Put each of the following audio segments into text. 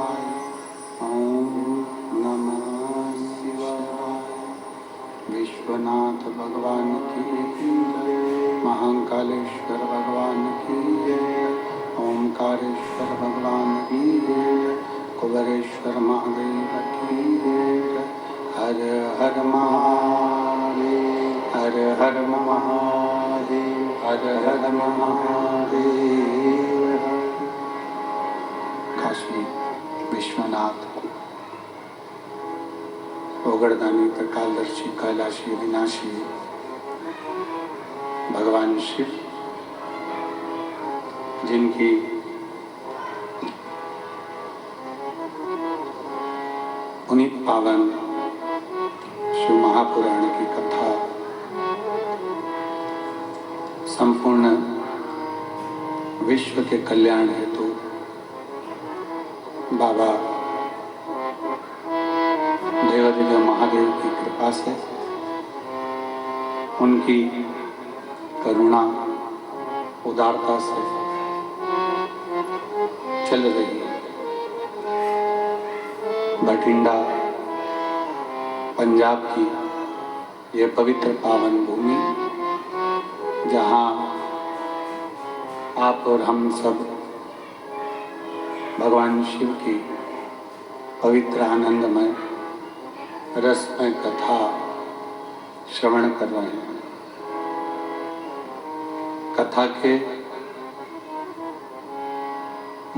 शिवाय। ओम नमः शिवाय। विश्वनाथ भगवान की जय। महाकालेश्वर भगवान की जय। ओंकारेश्वर भगवान की जय। कुबेरेश्वर महादेव की जय। हर हर महादेव, हर हर महादेव, हर हर महादेव। काशी विश्वनाथ ओगड़दानी त्रिकालदर्शी कैलाशी विनाशी भगवान शिव, जिनकी पुनीत पावन शिव महापुराण की कथा संपूर्ण विश्व के कल्याण हेतु बाबा देवादिदेव महादेव की कृपा से, उनकी करुणा उदारता से चल रही है। बठिंडा पंजाब की यह पवित्र पावन भूमि, जहाँ आप और हम सब भगवान शिव की पवित्र आनंदमय रसमय कथा श्रवण कर रहे हैं। कथा के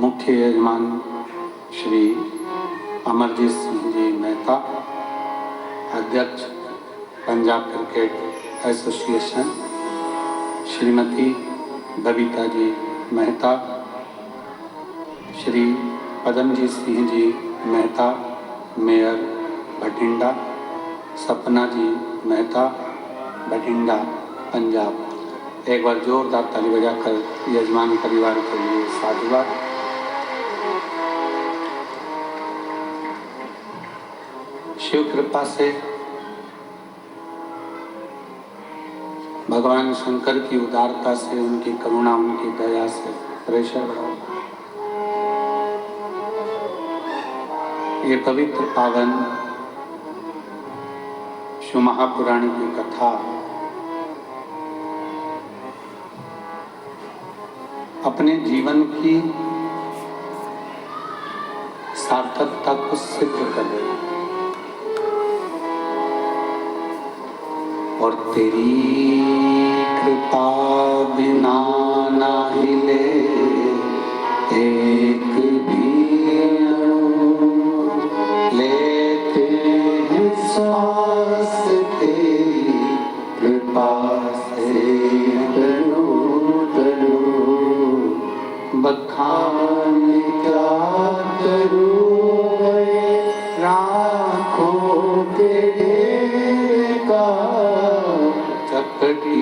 मुख्य यजमान श्री अमरजीत सिंह जी मेहता, अध्यक्ष Punjab cricket association, Shrimati Babita ji Mehta, Shri पदमजीत Singh ji Mehta mayor Bathinda, सपना जी मेहता बठिंडा पंजाब। एक बार जोरदार ताली बजाकर यजमान परिवार के लिए साधुवाद। शिव कृपा से, भगवान शंकर की उदारता से, उनकी करुणा, उनकी दया से प्रेशर बढ़ा। ये पवित्र पावन शिव महापुराण की कथा अपने जीवन की सार्थकता को सिद्ध कर रही है। और तेरी कृपा बिना ना हिले एक भी अणु, लेते हैं सांस तेरी कृपा से तनु तनु। बखान क्या करूं मैं राखों के ढेर का, चपटी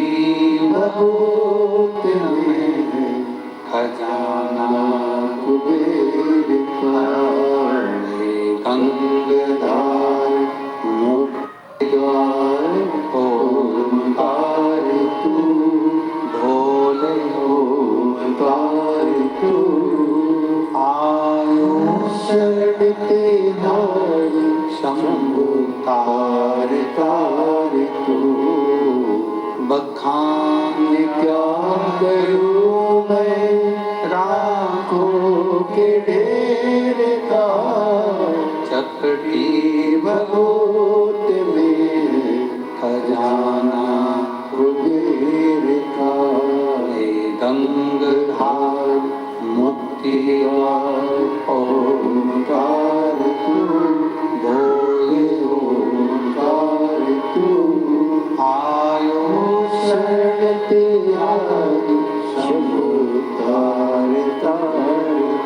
बहुत में खजाना कुबेर का। गंगधार मुक्ति द्वार ओंकार तू, भोले ओंकार तू। आयुष तेहार शंभु तार तार तू। बखान क्या करूं मैं राखों के ढेर का, चपटी बहुत में खजाना कुबेर का। गंगधार मुक्ति ओंकार तू, भोले ओंकार तू। आयो शरणते आदि शंभु तार तार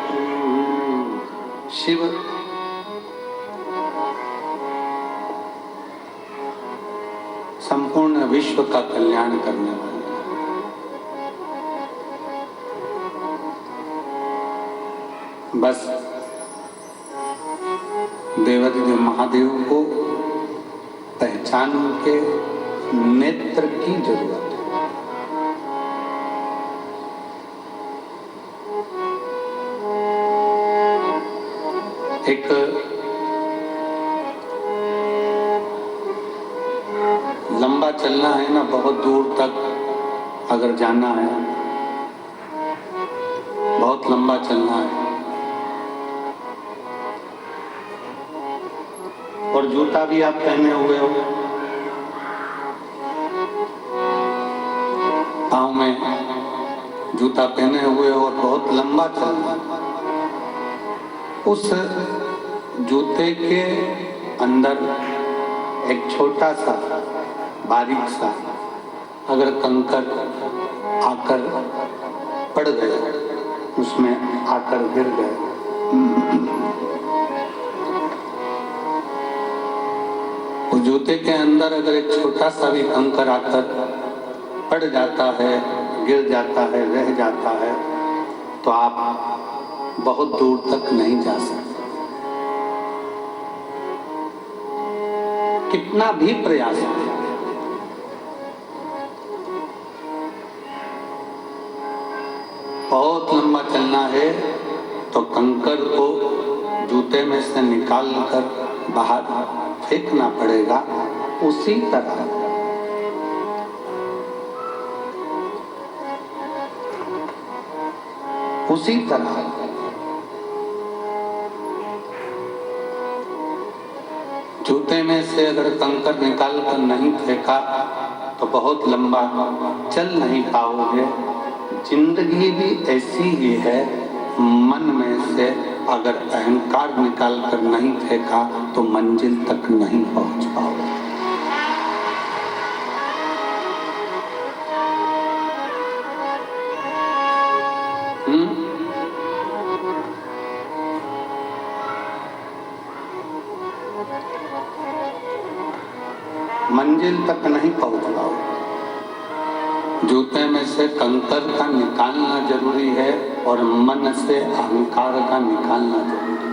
तू। शिव संपूर्ण विश्व का कल्याण करने वाले, बस देवादिदेव महादेव को पहचान के नेत्र की जरूरत है। एक लंबा चलना है ना, बहुत दूर तक अगर जाना है, बहुत लंबा चलना है, और जूता भी आप पहने हुए हो, पाँव में जूता पहने हुए हो और बहुत लंबा चलना है, उस जूते के अंदर एक छोटा सा बारीक सा अगर कंकर आकर पड़ गया, उसमें आकर गिर गए, उस जूते के अंदर अगर एक छोटा सा भी कंकर आकर पड़ जाता है, गिर जाता है, रह जाता है, तो आप बहुत दूर तक नहीं जा सकते। कितना भी प्रयास करें, बहुत लंबा चलना है तो कंकर को जूते में से निकाल कर बाहर फेंकना पड़ेगा। उसी तरह जूते में से अगर कंकर निकाल कर नहीं फेंका तो बहुत लंबा चल नहीं पाओगे। जिंदगी भी ऐसी ही है, मन में से अगर अहंकार निकाल कर नहीं फेंका तो मंजिल तक नहीं पहुंच पाओगे। मंजिल तक नहीं पहुंच पाओगे। जूते में से कंकर का निकालना जरूरी है और मन से अहंकार का निकालना जरूरी है।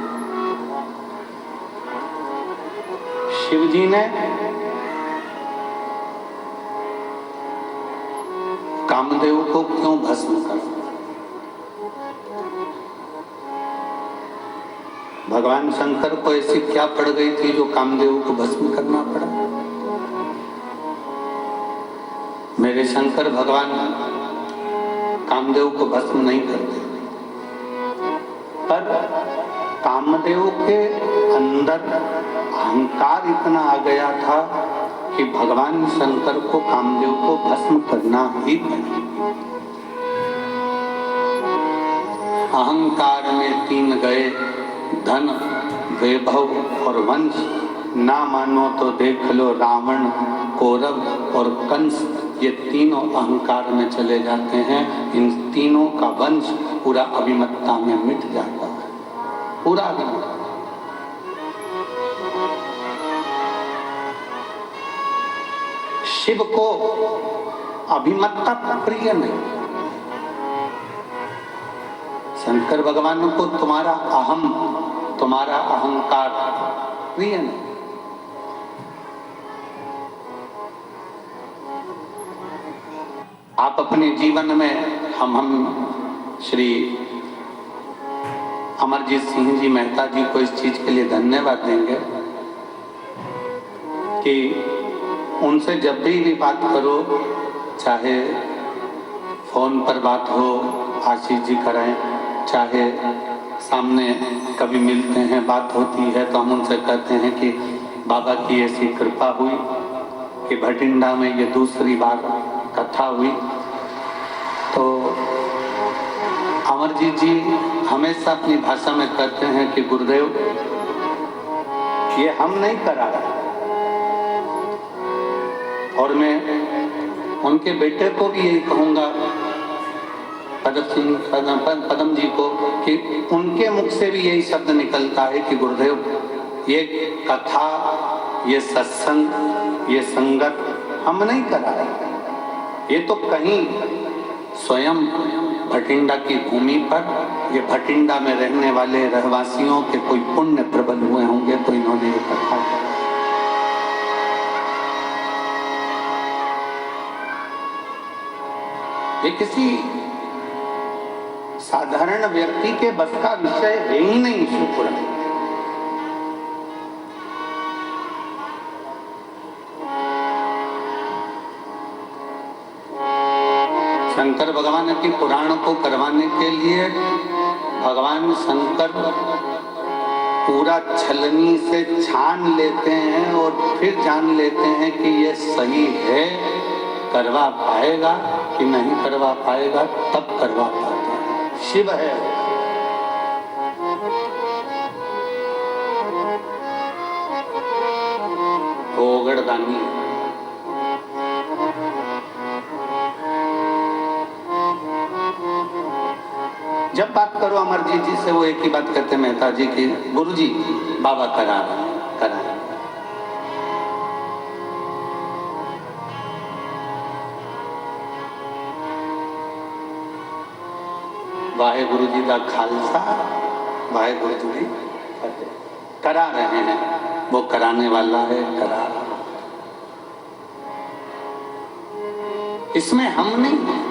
शिव जी ने कामदेव को क्यों भस्म करा? भगवान शंकर को ऐसी क्या पड़ गई थी जो कामदेव को भस्म करना पड़ा? मेरे शंकर भगवान कामदेव को भस्म नहीं करते, पर कामदेव के अंदर अहंकार इतना आ गया था कि भगवान शंकर को कामदेव को भस्म करना ही पड़ा। अहंकार में तीन गए, धन, वैभव और वंश। ना मानो तो देख लो रावण, कौरव और कंस, ये तीनों अहंकार में चले जाते हैं। इन तीनों का वंश पूरा अभिमत्ता में मिट जाता है, पूरा अभिमत्ता। शिव को अभिमत्ता प्रिय नहीं। शंकर भगवान को तुम्हारा अहम, तुम्हारा अहंकार प्रिय नहीं। आप अपने जीवन में हम श्री अमरजीत सिंह जी मेहता जी को इस चीज के लिए धन्यवाद देंगे कि उनसे जब भी बात करो, चाहे फोन पर बात हो, आशीष जी कराएं, चाहे सामने कभी मिलते हैं, बात होती है, तो हम उनसे कहते हैं कि बाबा की ऐसी कृपा हुई कि भटिंडा में ये दूसरी बार कथा हुई। तो अमरजीत जी हमेशा अपनी भाषा में कहते हैं कि गुरुदेव, ये हम नहीं करा रहे। और मैं उनके बेटे को भी यही कहूंगा, पदम जी को, कि उनके मुख से भी यही शब्द निकलता है कि गुरुदेव, ये कथा, ये सत्संग, ये संगत हम नहीं करा रहे। ये तो कहीं स्वयं भटिंडा की भूमि पर, ये भटिंडा में रहने वाले रहवासियों के कोई पुण्य प्रबल हुए होंगे तो इन्होंने ये कथा करा। ये किसी साधारण व्यक्ति के बस का विषय है ही नहीं। शुक्र शंकर भगवान की पुराण को करवाने के लिए भगवान शंकर पूरा छलनी से छान लेते हैं और फिर जान लेते हैं कि ये सही है, करवा पाएगा कि नहीं करवा पाएगा, तब करवा पाता है। शिव है। ओगड़दानी जब बात करो अमरजीत जी से, वो एक ही बात कहते मेहता जी की, गुरुजी बाबा करा करा। वाहे गुरु जी का खालसा, वाहे गुरु जी करा रहे हैं, वो कराने वाला है, करा। इसमें हम नहीं,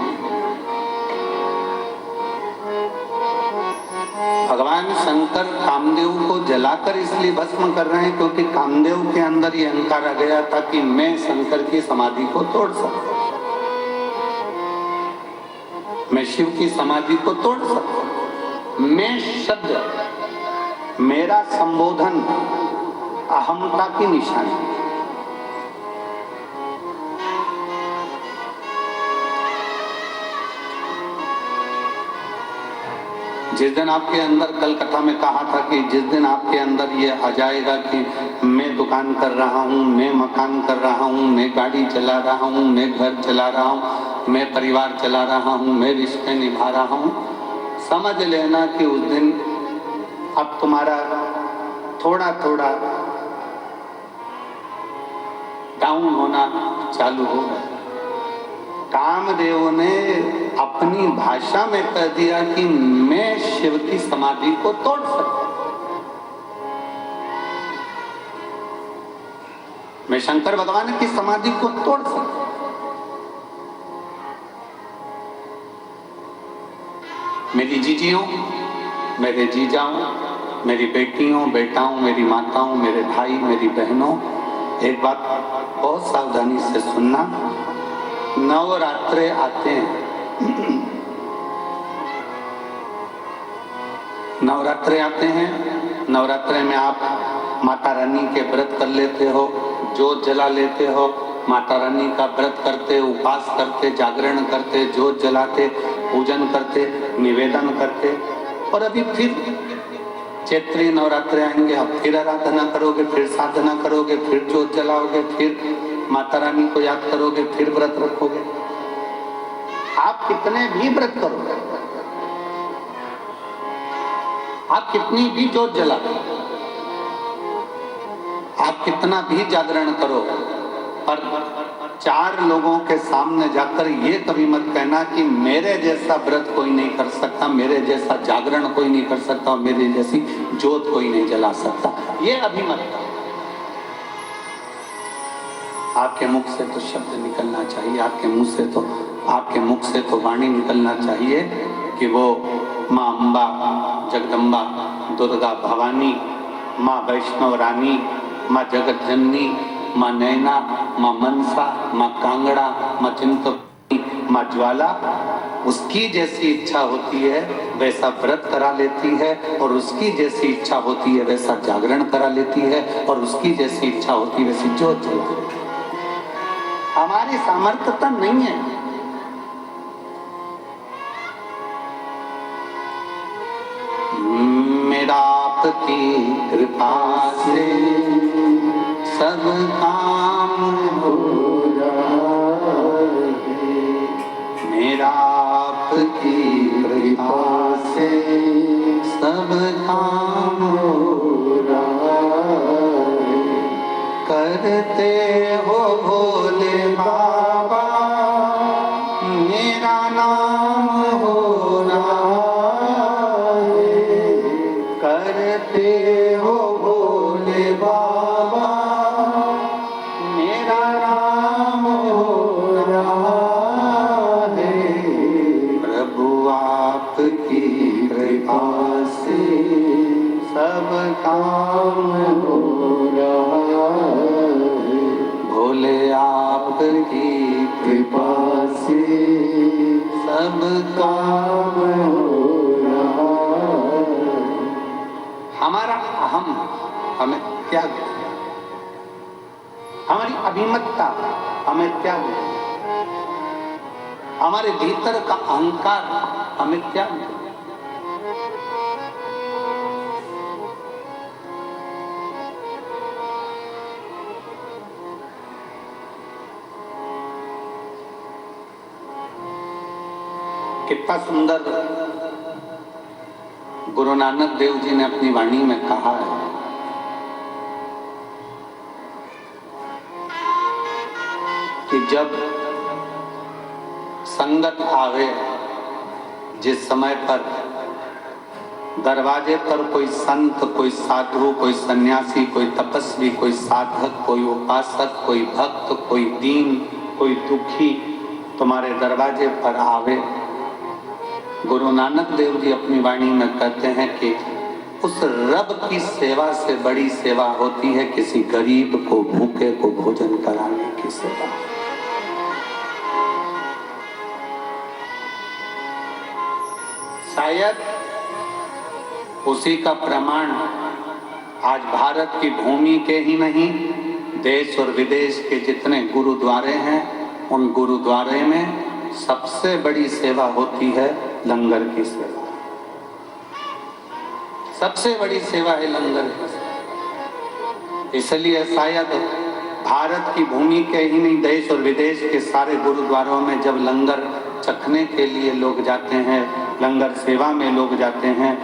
भगवान शंकर कामदेव को जलाकर इसलिए भस्म कर रहे हैं क्योंकि कामदेव के अंदर ये अहंकार आ गया था कि मैं शंकर की समाधि को तोड़ सकता, मैं शिव की समाधि को तोड़ सकता। मैं शब्द, मेरा संबोधन अहमता की निशानी। जिस दिन आपके अंदर, कल कथा में कहा था कि जिस दिन आपके अंदर ये आ जाएगा कि मैं दुकान कर रहा हूँ, मैं मकान कर रहा हूँ, मैं गाड़ी चला रहा हूँ, मैं घर चला रहा हूँ, मैं परिवार चला रहा हूँ, मैं रिश्ते निभा रहा हूँ, समझ लेना कि उस दिन अब तुम्हारा थोड़ा थोड़ा डाउन होना चालू होगा। कामदेव ने अपनी भाषा में कह दिया कि मैं शिव की समाधि को तोड़ सकता, मैं शंकर भगवान की समाधि को तोड़ सकता। मेरी जीजियों, मेरे जीजाओं, मेरी बेटियों, बेटाओं, मेरी माताओं, मेरे भाई, मेरी बहनों, एक बात बहुत सावधानी से सुनना। नवरात्रे आते हैं, नवरात्रे आते हैं, नवरात्रे में आप माता रानी के व्रत कर लेते हो, जोत जला लेते हो, माता रानी का व्रत करते, उपवास करते, जागरण करते, जोत जलाते, पूजन करते, निवेदन करते, और अभी फिर चैत्री नवरात्रे आएंगे, आप फिर आराधना करोगे, फिर साधना करोगे, फिर जोत जलाओगे, फिर माता रानी को याद करोगे, फिर व्रत रखोगे। आप कितने भी व्रत करोगे, आप कितनी भी जोत जला, आप कितना भी जागरण करो, पर 4 लोगों के सामने जाकर ये कभी मत कहना कि मेरे जैसा व्रत कोई नहीं कर सकता, मेरे जैसा जागरण कोई नहीं कर सकता, मेरी जैसी जोत कोई नहीं जला सकता। ये अभी मत कहो। आपके मुख से तो शब्द निकलना चाहिए, आपके मुख से तो वाणी निकलना चाहिए कि वो माँ अम्बा, जगदम्बा, दुर्गा भवानी, माँ वैष्णव रानी, माँ जगत जननी, माँ नैना, माँ मनसा, माँ कांगड़ा, माँ चिंतपूर्णी, माँ ज्वाला, उसकी जैसी इच्छा होती है वैसा व्रत करा लेती है, और उसकी जैसी इच्छा होती है वैसा जागरण करा लेती है, और उसकी जैसी इच्छा होती है वैसी जोत जलाती है। हमारी सामर्थ्यता नहीं है। मेरा आपकी कृपा से सब काम हो रहा है, मेरा आपकी कृपा से सब काम हो रहा है। करते हो भोले बाबा मेरा नाम हो रहा है, करते हो भोले बाबा मेरा नाम हो रहा है। प्रभु आपकी कृपा से सब काम हो रहा है, भोले आपकी कृपा से सब काम हो रहा। हमारा अहम हमें त्याग, हमारी अभिमतता हमें त्याग, हमारे भीतर का अहंकार हमें त्याग। कितना सुंदर गुरु नानक देव जी ने अपनी वाणी में कहा है कि जब संगत आवे, जिस समय पर दरवाजे पर कोई संत, कोई साधु, कोई सन्यासी, कोई तपस्वी, कोई साधक, कोई उपासक, कोई भक्त, कोई दीन, कोई दुखी तुम्हारे दरवाजे पर आवे, गुरु नानक देव जी अपनी वाणी में कहते हैं कि उस रब की सेवा से बड़ी सेवा होती है किसी गरीब को, भूखे को भोजन कराने की सेवा। शायद उसी का प्रमाण आज भारत की भूमि के ही नहीं, देश और विदेश के जितने गुरुद्वारे हैं, उन गुरुद्वारे में सबसे बड़ी सेवा होती है लंगर की सेवा। सबसे बड़ी सेवा है लंगर की सेवा। इसलिए शायद भारत की भूमि के ही नहीं, देश और विदेश के सारे गुरुद्वारों में जब लंगर चखने के लिए लोग जाते हैं, लंगर सेवा में लोग जाते हैं,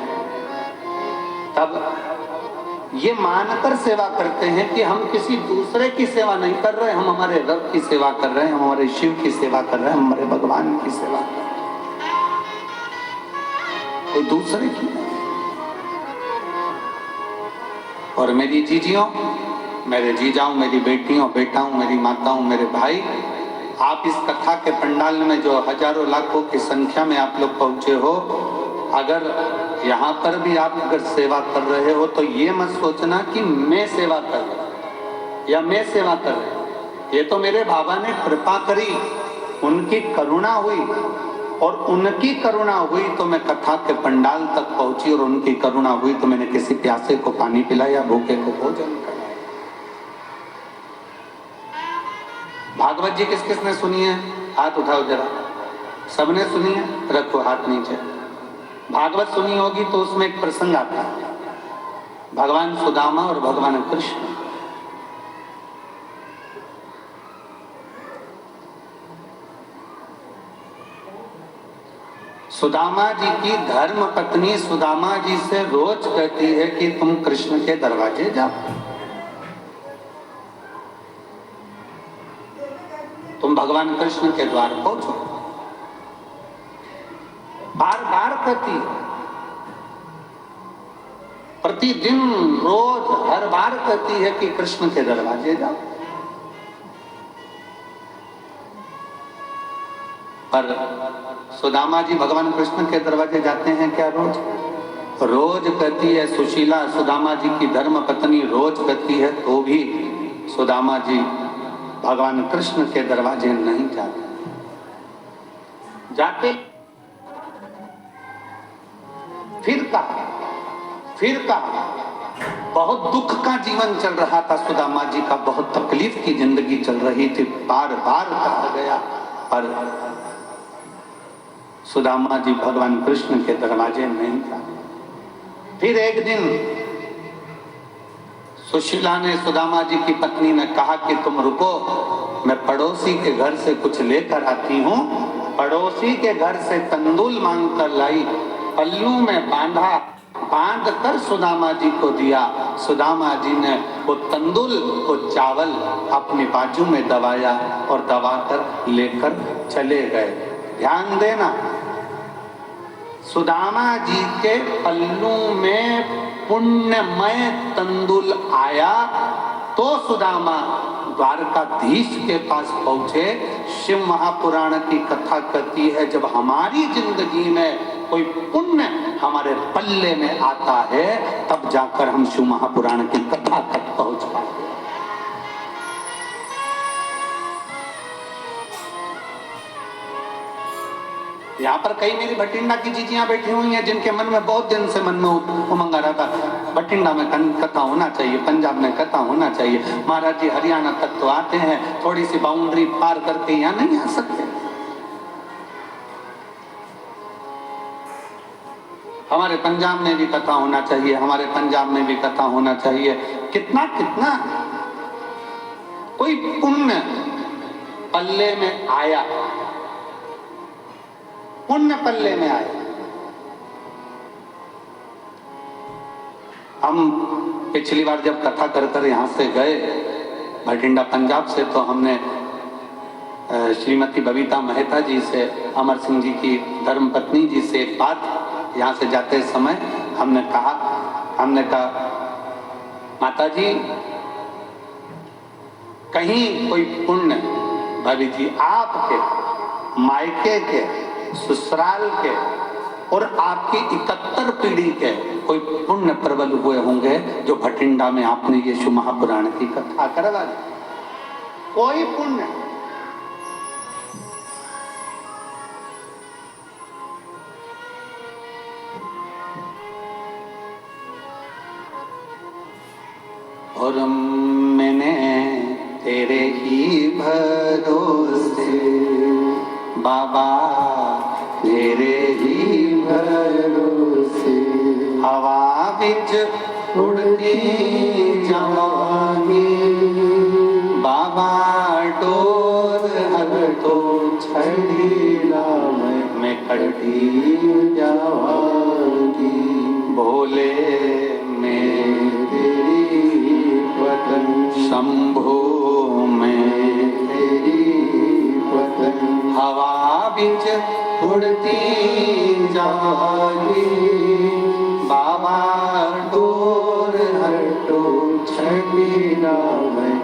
तब ये मानकर सेवा करते हैं कि हम किसी दूसरे की सेवा नहीं कर रहे, हम हमारे रब की सेवा कर रहे हैं, हम हमारे शिव की सेवा कर रहे हैं, हमारे भगवान की सेवा कर रहे हैं, कोई दूसरे की नहीं। और मेरी जीजियों, मेरे जीजाओं, मेरी बेटियों, बेटाओं, मेरी माताओं, मेरे भाई, आप इस कथा के पंडाल में जो हजारों लाखों की संख्या में आप लोग पहुंचे हो, अगर यहाँ पर भी आप अगर सेवा कर रहे हो तो ये मत सोचना कि मैं सेवा कर रहा हूं या मैं सेवा कर रहा हूं। ये तो मेरे बाबा ने कृपा करी, उनकी करुणा हुई, और उनकी करुणा हुई तो मैं कथा के पंडाल तक पहुंची, और उनकी करुणा हुई तो मैंने किसी प्यासे को पानी पिलाया, भूखे को भोजन कराया। भागवत जी किस किस ने सुनी है? हाथ उठाओ जरा। सबने सुनी है? रखो हाथ नीचे। भागवत सुनी होगी तो उसमें एक प्रसंग आता है, भगवान सुदामा और भगवान कृष्ण। सुदामा जी की धर्म पत्नी सुदामा जी से रोज कहती है कि तुम कृष्ण के दरवाजे जाओ, तुम भगवान कृष्ण के द्वार पहुंचो। बार बार कहती है, प्रतिदिन, रोज, हर बार कहती है कि कृष्ण के दरवाजे जाओ। पर सुदामा जी भगवान कृष्ण के दरवाजे जाते हैं क्या रोज? रोज कहती है सुशीला, सुदामा जी की धर्म पत्नी रोज कहती है, तो भी सुदामा जी भगवान कृष्ण के दरवाजे नहीं जाते। फिर कहा बहुत दुख का जीवन चल रहा था सुदामा जी का, बहुत तकलीफ की जिंदगी चल रही थी, बार बार कहा गया, पर सुदामा जी भगवान कृष्ण के दरवाजे नहीं जाते। फिर एक दिन सुशीला ने, सुदामा जी की पत्नी ने कहा कि तुम रुको, मैं पड़ोसी के घर से कुछ लेकर आती हूँ। पड़ोसी के घर से तंदूल मांग कर लाई, पल्लू में बांधा, बांध कर सुदामा जी को दिया। सुदामा जी ने वो तंदूल, वो चावल अपने बाजू में दबाया और दबाकर लेकर चले गए। ध्यान देना, सुदामा जी के पल्लू में पुण्यमय तंदूल आया तो सुदामा द्वारकाधीश के पास पहुंचे। शिव महापुराण की कथा कहती है, जब हमारी जिंदगी में कोई पुण्य हमारे पल्ले में आता है, तब जाकर हम शिव महापुराण की कथा तक पहुंच पाते हैं। यहाँ पर कई मेरी भटिंडा की जीजियां बैठी हुई हैं जिनके मन में बहुत दिन से मन में उमंग आ रहा था, भटिंडा में कथा होना चाहिए, पंजाब में कथा होना चाहिए। महाराज जी हरियाणा तक तो आते हैं, थोड़ी सी बाउंड्री पार करके यहाँ नहीं आ सकते। हमारे पंजाब में भी कथा होना चाहिए, हमारे पंजाब में भी कथा होना चाहिए। कितना कितना कोई पुण्य पल्ले में आया, पुण्य पल्ले में आया। हम पिछली बार जब कथा कर कर यहाँ से गए भटिंडा पंजाब से, तो हमने श्रीमती बबीता मेहता जी से, अमर सिंह जी की धर्मपत्नी जी से एक बात यहाँ से जाते समय हमने कहा माता जी कहीं कोई पुण्य भाभी जी आपके मायके के, ससुराल के और आपकी 71 पीढ़ी के कोई पुण्य प्रबल हुए होंगे जो भटिंडा में आपने ये शिव महापुराण की कथा करवा दी। कोई पुण्य और मैंने तेरे ही भरोसे बाबा, तेरे ही भरोसे हवा बिच उड़ती जावांगी बाबा, डोर हर तो छड़ीला मैं कटी जावांगी। भोले में तेरी वतन, शंभो में तेरी वतन, हवा बिच उड़ती जागी बाबा, डोर हटो छड़ीला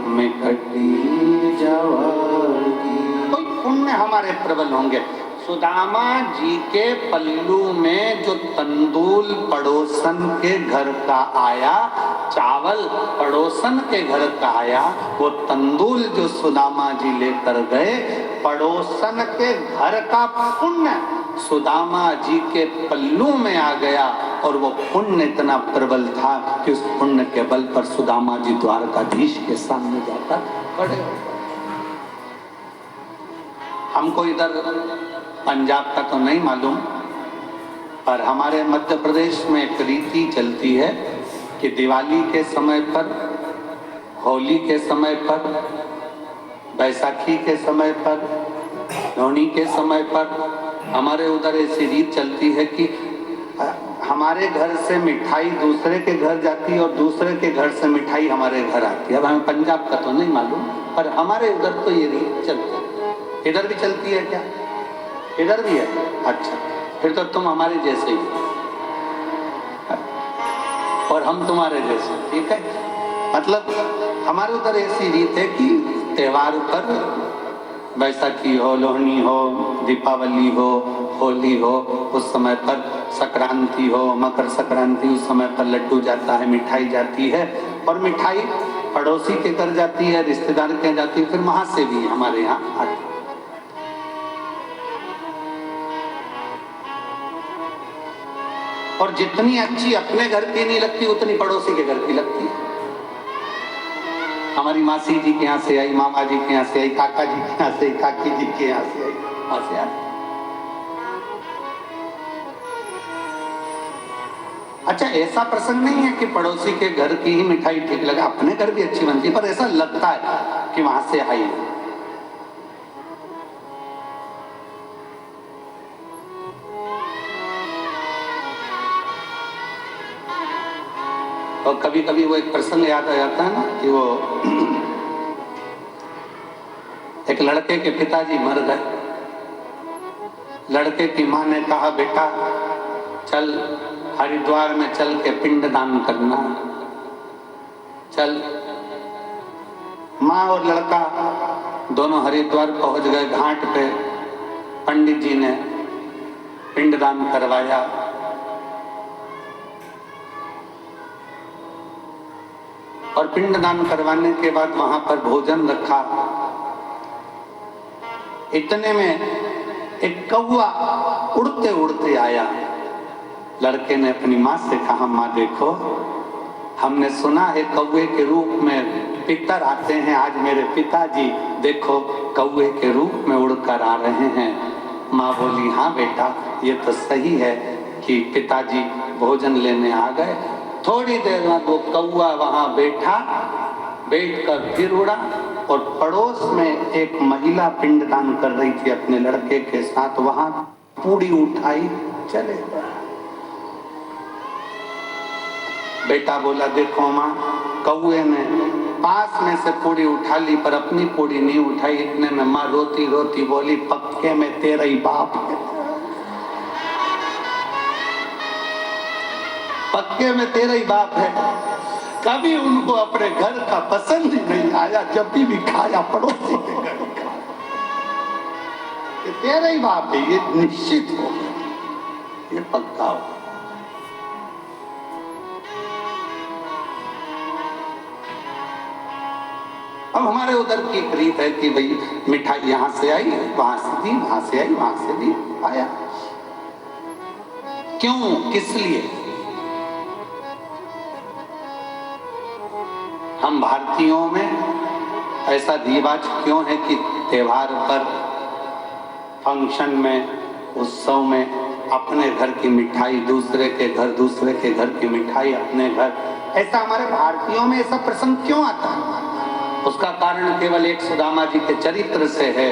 मैं कटी जागी। कोई पुण्य हमारे प्रबल होंगे। सुदामा जी के पल्लू में जो तंदूल पड़ोसन के घर का आया, चावल पड़ोसन के घर का आया, वो तंदूल जो सुदामा जी लेकर गए, पड़ोसन के घर का पुण्य सुदामा जी के पल्लू में आ गया और वो पुण्य इतना प्रबल था कि उस पुण्य के बल पर सुदामा जी द्वारकाधीश के सामने जाकर खड़े हो गए। हमको इधर पंजाब का तो नहीं मालूम, पर हमारे मध्य प्रदेश में एक रीति चलती है कि दिवाली के समय पर, होली के समय पर, बैसाखी के समय पर, लोहड़ी के समय पर हमारे उधर ऐसी रीत चलती है कि हमारे घर से मिठाई दूसरे के घर जाती है और दूसरे के घर से मिठाई हमारे घर आती है। अब हमें पंजाब का तो नहीं मालूम, पर हमारे उधर तो ये रीत चलती है। इधर भी चलती है क्या? इधर भी है? अच्छा, फिर तो तुम हमारे जैसे ही और हम तुम्हारे जैसे, ठीक है। मतलब हमारे उधर ऐसी रीत है कि त्योहार पर, बैसाखी हो, लोहड़ी हो, दीपावली हो, होली हो, उस समय पर संक्रांति हो, मकर संक्रांति, उस समय पर लड्डू जाता है, मिठाई जाती है और मिठाई पड़ोसी के घर जाती है, रिश्तेदार के जाती है, फिर वहां से भी हमारे यहाँ आती है। और जितनी अच्छी अपने घर की नहीं लगती उतनी पड़ोसी के घर की लगती है। हमारी मासी जी के यहाँ से आई, मामा जी के यहाँ से आई, काका जी के यहाँ से आई, काकी जी के यहाँ से आई, वहां से आई। अच्छा, ऐसा प्रसंग नहीं है कि पड़ोसी के घर की ही मिठाई ठीक लगे, अपने घर भी अच्छी बनती है, पर ऐसा लगता है कि वहां से आई। और कभी कभी वो एक प्रसंग याद आ जाता है ना कि वो एक लड़के के पिताजी मर गए। लड़के की माँ ने कहा, बेटा चल हरिद्वार में चल के पिंडदान करना, चल। माँ और लड़का दोनों हरिद्वार पहुंच गए। घाट पे पंडित जी ने पिंडदान करवाया। और पिंडदान करवाने के बाद वहां पर भोजन रखा। इतने में एक कौवा उड़ते उड़ते आया। लड़के ने अपनी माँ से कहा, माँ देखो, हमने सुना है कौवे के रूप में पितर आते हैं, आज मेरे पिताजी देखो कौवे के रूप में उड़कर आ रहे हैं। माँ बोली, हाँ बेटा, ये तो सही है कि पिताजी भोजन लेने आ गए। थोड़ी देर बाद वो कौवा वहां बैठकर फिर उड़ा और पड़ोस में एक महिला पिंडदान कर रही थी अपने लड़के के साथ, वहां पूड़ी उठाई चले गए। बेटा बोला, देखो माँ, कौवे ने पास में से पूड़ी उठा ली पर अपनी पूड़ी नहीं उठाई। इतने में माँ रोती रोती बोली, पक्के में तेरा ही बाप है, पक्के में तेरा ही बाप है। कभी उनको अपने घर का पसंद ही नहीं आया, जब भी खाया पड़ोसी के घर का। ये तेरा ही बाप है, ये निश्चित हो, ये पक्का हो। अब हमारे उधर की एक रीत है कि भाई मिठाई यहां से आई, वहां से दी, वहां से आई, वहां से दी, आया। क्यों, किस लिए? हम भारतीयों में ऐसा रिवाज क्यों है कि त्योहार पर, फंक्शन में, उत्सव में अपने घर की मिठाई दूसरे के घर, दूसरे के घर की मिठाई अपने घर, ऐसा हमारे भारतीयों में ऐसा प्रसंग क्यों आता है? उसका कारण केवल एक सुदामा जी के चरित्र से है।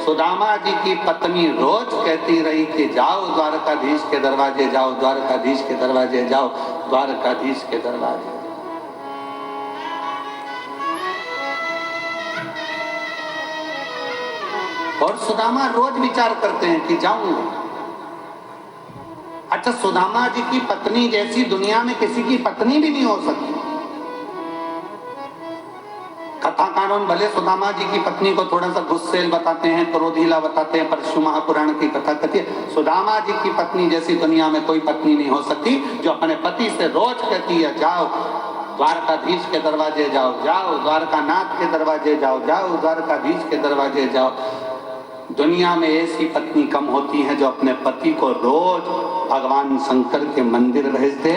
सुदामा जी की पत्नी रोज कहती रही कि जाओ द्वारकाधीश के दरवाजे जाओ, द्वारकाधीश के दरवाजे जाओ, द्वारकाधीश के दरवाजे। और सुदामा रोज विचार करते हैं कि जाऊंगा। अच्छा, सुदामा जी की पत्नी जैसी दुनिया में किसी की पत्नी भी नहीं हो सकती। कथा कानून भले सुदामा जी की पत्नी को थोड़ा सा गुस्सेल बताते हैं, क्रोधीला बताते हैं, पर शिव महापुराण की कथा कहती है सुदामा जी की पत्नी जैसी दुनिया में कोई पत्नी नहीं हो सकती, जो अपने पति से रोज कहती है जाओ द्वारकाधीश के दरवाजे जाओ, जाओ द्वारकानाथ के दरवाजे जाओ, जाओ द्वारकाधीश के दरवाजे जाओ। दुनिया में ऐसी पत्नी कम होती है जो अपने पति को रोज भगवान शंकर के मंदिर भेज दे।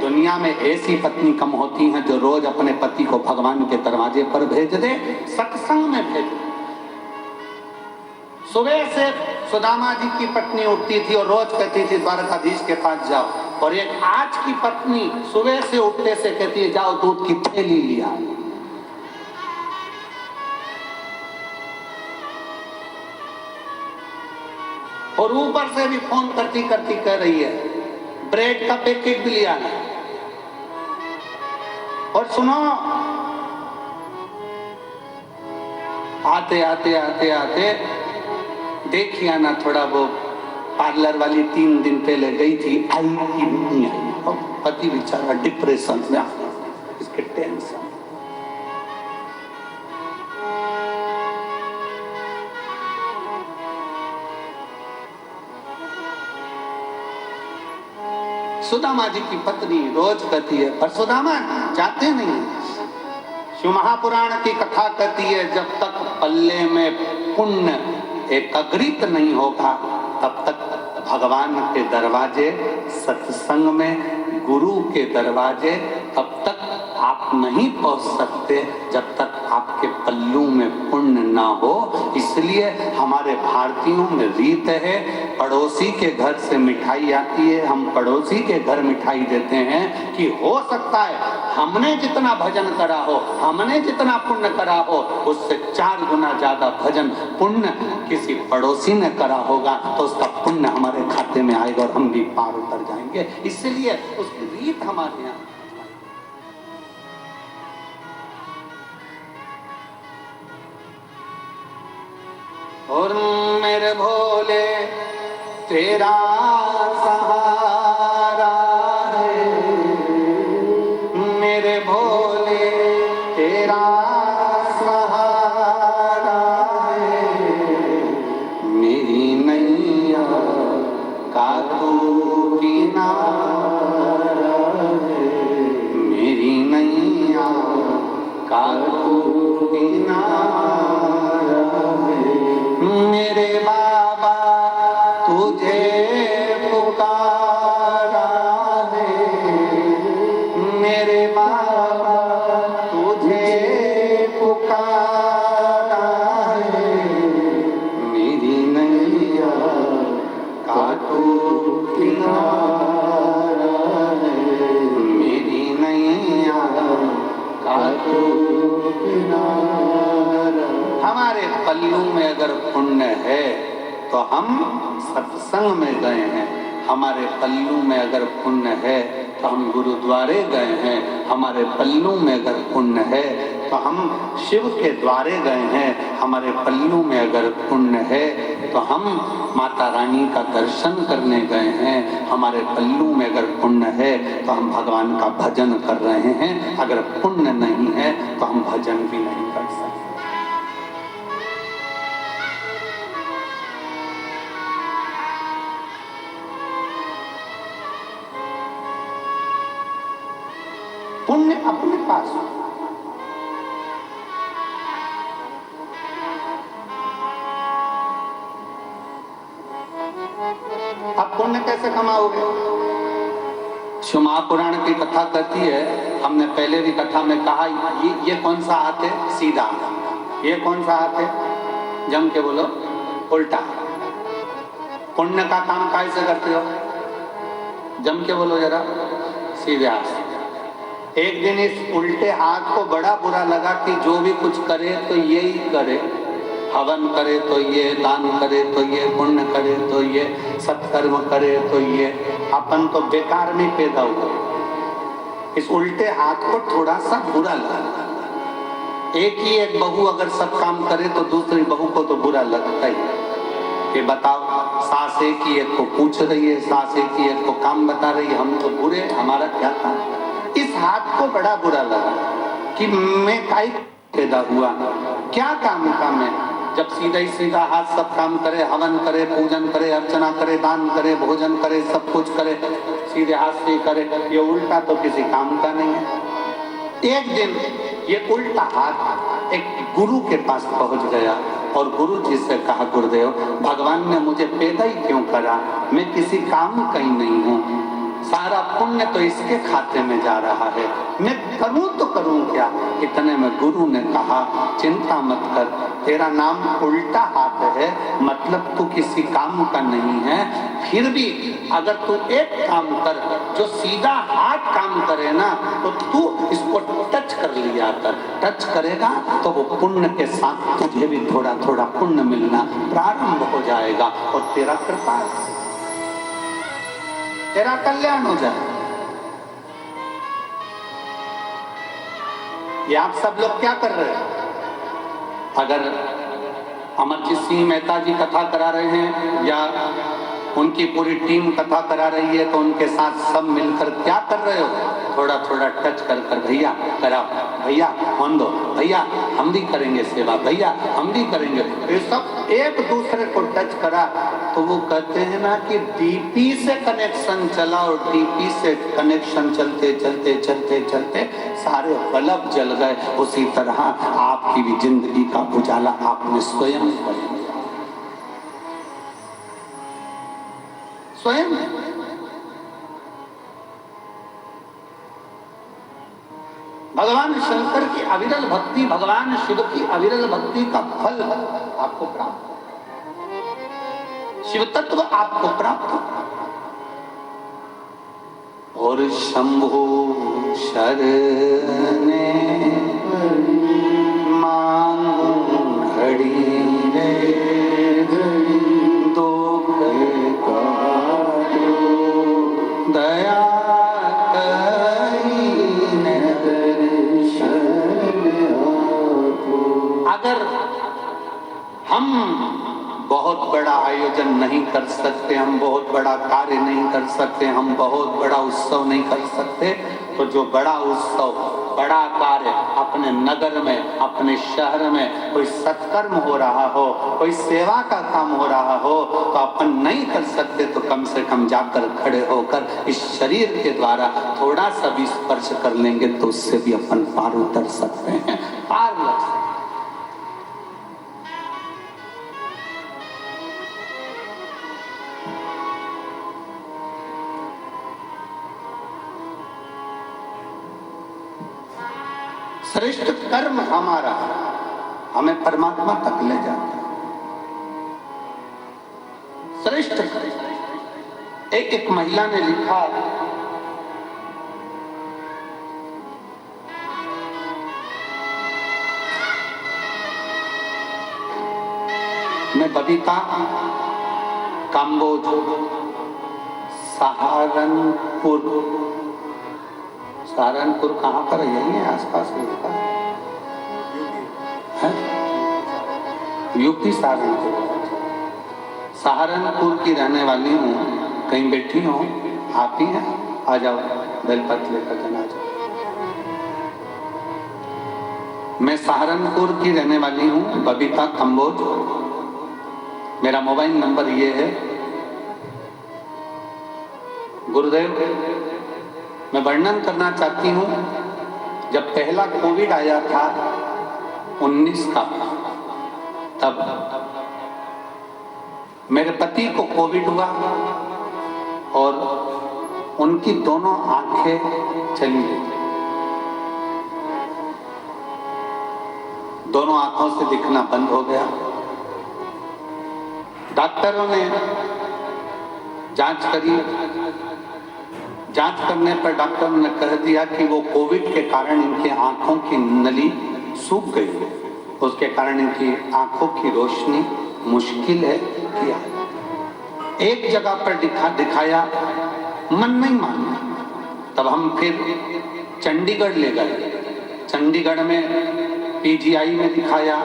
दुनिया में ऐसी पत्नी कम होती हैं जो रोज अपने पति को भगवान के दरवाजे पर भेज दे, सत्संग में भेज दे। सुबह से सुदामा जी की पत्नी उठती थी और रोज कहती थी द्वारकाधीश के पास जाओ, और एक आज की पत्नी सुबह से उठते से कहती है जाओ दूध की थैली लिया। और ऊपर से भी फोन करती करती कह रही है ब्रेड का पैकेट भी लिया ना। और सुनो, आते आते आते आते देखिए ना, थोड़ा वो पार्लर वाली 3 दिन पहले गई थी, आई कि नहीं आई। और पति बेचारा डिप्रेशन में, इसके टेंशन। सुदामा जी की पत्नी रोज कहती है, पर सुदामा जाते नहीं। शिव महापुराण की कथा कहती है जब तक पल्ले में पुण्य एकत्रित नहीं होगा तब तक भगवान के दरवाजे, सत्संग में गुरु के दरवाजे तब तक आप नहीं पहुंच सकते जब तक आपके पल्लू में पुण्य ना हो। इसलिए हमारे भारतीयों में रीत है, पड़ोसी के घर से मिठाई आती है, हम पड़ोसी के घर मिठाई देते हैं कि हो सकता है हमने जितना भजन करा हो, हमने जितना पुण्य करा हो, उससे 4 गुना ज्यादा भजन पुण्य किसी पड़ोसी ने करा होगा तो उसका पुण्य हमारे खाते में आएगा और हम भी पार उतर जाएंगे। इसलिए उसकी रीत हमारे यहाँ। और मेरे भोले तेरा सहारा है, मेरे भोले तेरा सहारा है, मेरी नैया का तू किनारा है, मेरी नैया का तू किनारा है। मेरे बाबा तुझे तुझे पुकारा है, मेरी नैया का तू किनारा है, मेरी नैया का तू किनारा। हमारे पल्लू में अगर पुण्य है तो हम सत्संग में गए हैं, हमारे पल्लू में अगर पुण्य है तो हम गुरुद्वारे गए हैं, हमारे पल्लू में अगर पुण्य है तो हम शिव के द्वारे गए हैं, हमारे पल्लू में अगर पुण्य है तो हम माता रानी का दर्शन करने गए हैं, हमारे पल्लू में अगर पुण्य है तो हम भगवान का भजन कर रहे हैं। अगर पुण्य नहीं है तो हम भजन भी नहीं कर सकते। पुण्य अपने पास हो। आप पुण्य कैसे कमाओगे? शिव महापुराण की कथा कहती है, हमने पहले भी कथा में कहा, ये कौन सा हाथ है? सीधा। ये कौन सा हाथ है? जम के बोलो, उल्टा। पुण्य का काम कैसे करते हो? जम के बोलो जरा, सीधे हाथ। एक दिन इस उल्टे हाथ को बड़ा बुरा लगा कि जो भी कुछ करे तो ये ही करे, हवन करे तो ये, दान करे तो ये, पुण्य करे तो ये, सत्कर्म करे तो ये, अपन तो बेकार में पैदा हुआ। इस उल्टे हाथ को थोड़ा सा बुरा लगा। एक बहू अगर सब काम करे तो दूसरी बहू को तो बुरा लगता ही। कि बताओ, सास एक ही एक को पूछ रही है, सास एक ही एक को काम बता रही है, हम तो बुरे, हमारा क्या काम? इस हाथ को बड़ा बुरा लगा कि मैं काहे पैदा हुआ, क्या काम का मैं? जब सीधा ही सीधा हाथ सब काम करे, हवन करे, पूजन करे, अर्चना करे, दान करे, भोजन करे, सब कुछ करे, सीधे हाथ से करे, ये उल्टा तो किसी काम का नहीं है। एक दिन ये उल्टा हाथ एक गुरु के पास पहुंच गया और गुरु जी से कहा, गुरुदेव, भगवान ने मुझे पैदा ही क्यों करा? मैं किसी काम का ही नहीं हूँ, सारा पुण्य तो इसके खाते में जा रहा है, मैं करूं तो करूं क्या? इतने में गुरु ने कहा, चिंता मत कर, तेरा नाम उल्टा हाथ है, मतलब तू किसी काम का नहीं है। फिर भी अगर तू एक काम कर, जो सीधा हाथ काम करे ना, तो तू इसको टच कर लिया कर। टच करेगा तो वो पुण्य के साथ तुझे भी थोड़ा थोड़ा पुण्य मिलना प्रारंभ हो जाएगा और तेरा कृपा, तेरा कल्याण हो जाए। ये आप सब लोग क्या कर रहे हैं? अगर अमरजीत सिंह मेहता जी कथा करा रहे हैं या उनकी पूरी टीम कथा करा रही है तो उनके साथ सब मिलकर क्या कर रहे हो? थोड़ा थोड़ा टच कर कर, भैया कराओ, भैया होन दो, भैया हम भी करेंगे सेवा, भैया हम भी करेंगे। ये सब एक दूसरे को टच करा तो वो कहते हैं ना कि डीपी से कनेक्शन चला और डीपी से कनेक्शन चलते चलते चलते चलते सारे बल्ब जल गए। उसी तरह आपकी भी जिंदगी का उजाला आपने स्वयं कर, स्वयं। भगवान शंकर की अविरल भक्ति, भगवान शिव की अविरल भक्ति का फल आपको प्राप्त, शिव तत्व आपको प्राप्त। और शंभु शरणे मांगू घड़ी रे दुख काटो, दया अगर हम बहुत बड़ा आयोजन नहीं कर सकते, हम बहुत बड़ा कार्य नहीं कर सकते, हम बहुत बड़ा उत्सव नहीं कर सकते, तो जो बड़ा उत्सव, बड़ा कार्य अपने नगर में, अपने शहर में कोई सत्कर्म हो रहा हो, कोई सेवा का काम हो रहा हो, तो अपन नहीं कर सकते तो कम से कम जाकर खड़े होकर इस शरीर के द्वारा थोड़ा सा भी स्पर्श कर लेंगे तो उससे भी अपन पार उतर सकते हैं, पार लग सकते हैं। श्रेष्ठ कर्म हमारा हमें परमात्मा तक ले जाता है। श्रेष्ठ कर्म। एक महिला ने लिखा, मैं बबीता काम्बोज सहारनपुर कहाँ पर है? यही है आसपास है, यूपी सहारनपुर की रहने वाली हूँ। कहीं बैठी हूँ, आप ही हैं? आ जाओ, बेलपत्र लेकर के आ जाओ। मैं सहारनपुर की रहने वाली हूँ, बबीता काम्बोज। मेरा मोबाइल नंबर ये है। गुरुदेव, मैं वर्णन करना चाहती हूँ, जब पहला कोविड आया था 19 का, तब मेरे पति को कोविड हुआ और उनकी दोनों आंखें चली गई। दोनों आंखों से दिखना बंद हो गया। डॉक्टरों ने जांच करी। जांच करने पर डॉक्टरों ने कह दिया कि वो कोविड के कारण इनकी आंखों की नली सूख गई है, उसके कारण इनकी आंखों की रोशनी मुश्किल है किया। एक जगह पर दिखाया, मन नहीं माना। तब हम फिर चंडीगढ़ ले गए। चंडीगढ़ में पीजीआई में दिखाया,